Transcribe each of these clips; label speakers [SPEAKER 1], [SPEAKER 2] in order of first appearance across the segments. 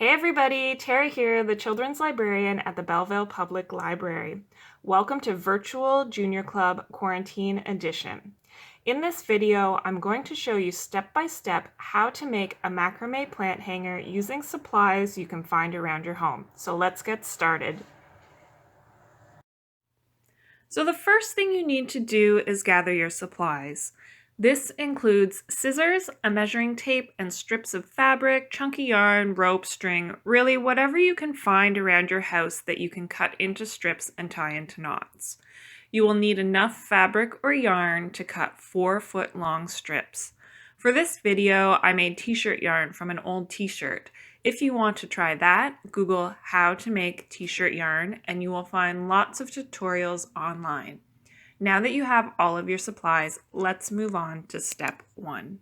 [SPEAKER 1] Hey everybody, Tara here, the children's librarian at the Belleville Public Library. Welcome to Virtual Junior Club Quarantine Edition. In this video, I'm going to show you step by step how to make a macrame plant hanger using supplies you can find around your home. So let's get started. So the first thing you need to do is gather your supplies. This includes scissors, a measuring tape, and strips of fabric, chunky yarn, rope, string, really whatever you can find around your house that you can cut into strips and tie into knots. You will need enough fabric or yarn to cut 4-foot long strips. For this video, I made t-shirt yarn from an old t-shirt. If you want to try that, Google how to make t-shirt yarn and you will find lots of tutorials online. Now that you have all of your supplies, let's move on to step 1.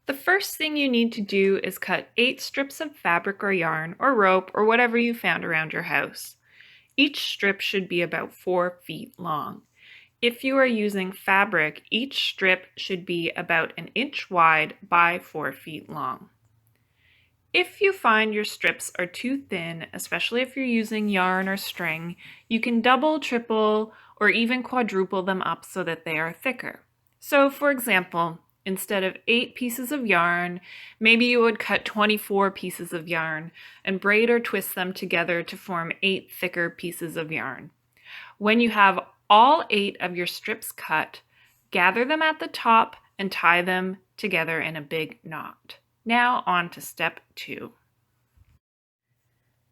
[SPEAKER 1] The first thing you need to do is cut 8 strips of fabric or yarn or rope or whatever you found around your house. Each strip should be about 4 feet long. If you are using fabric, each strip should be about 1 inch wide by 4 feet long. If you find your strips are too thin, especially if you're using yarn or string, you can double, triple, or even quadruple them up so that they are thicker. So for example, instead of 8 pieces of yarn, maybe you would cut 24 pieces of yarn and braid or twist them together to form 8 thicker pieces of yarn. When you have all 8 of your strips cut, gather them at the top and tie them together in a big knot. Now on to step 2.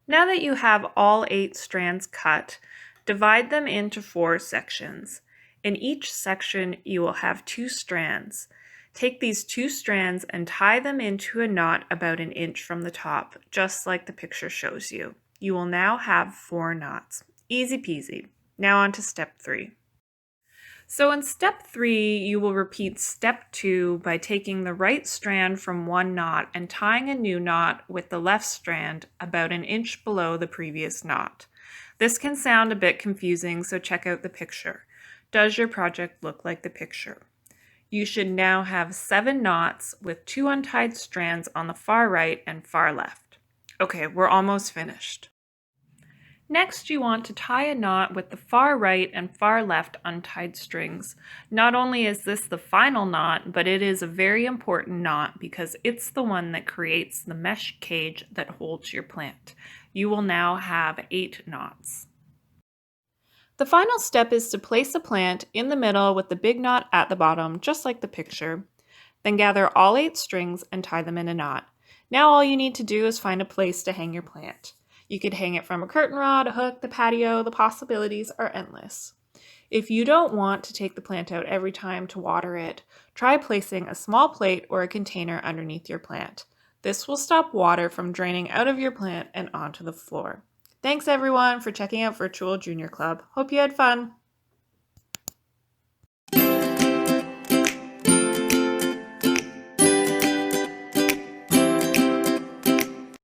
[SPEAKER 1] Now that you have all 8 strands cut, divide them into 4 sections. In each section, you will have 2 strands. Take these 2 strands and tie them into a knot about 1 inch from the top, just like the picture shows you. You will now have 4 knots. Easy peasy. Now on to step 3. So in step 3, you will repeat step 2 by taking the right strand from one knot and tying a new knot with the left strand about 1 inch below the previous knot. This can sound a bit confusing, so check out the picture. Does your project look like the picture? You should now have 7 knots with 2 untied strands on the far right and far left. Okay, we're almost finished. Next, you want to tie a knot with the far right and far left untied strings. Not only is this the final knot, but it is a very important knot because it's the one that creates the mesh cage that holds your plant. You will now have 8 knots. The final step is to place the plant in the middle with the big knot at the bottom, just like the picture. Then gather all 8 strings and tie them in a knot. Now all you need to do is find a place to hang your plant. You could hang it from a curtain rod, a hook, the patio. The possibilities are endless. If you don't want to take the plant out every time to water it, try placing a small plate or a container underneath your plant. This will stop water from draining out of your plant and onto the floor. Thanks everyone for checking out Virtual Junior Club. Hope you had fun.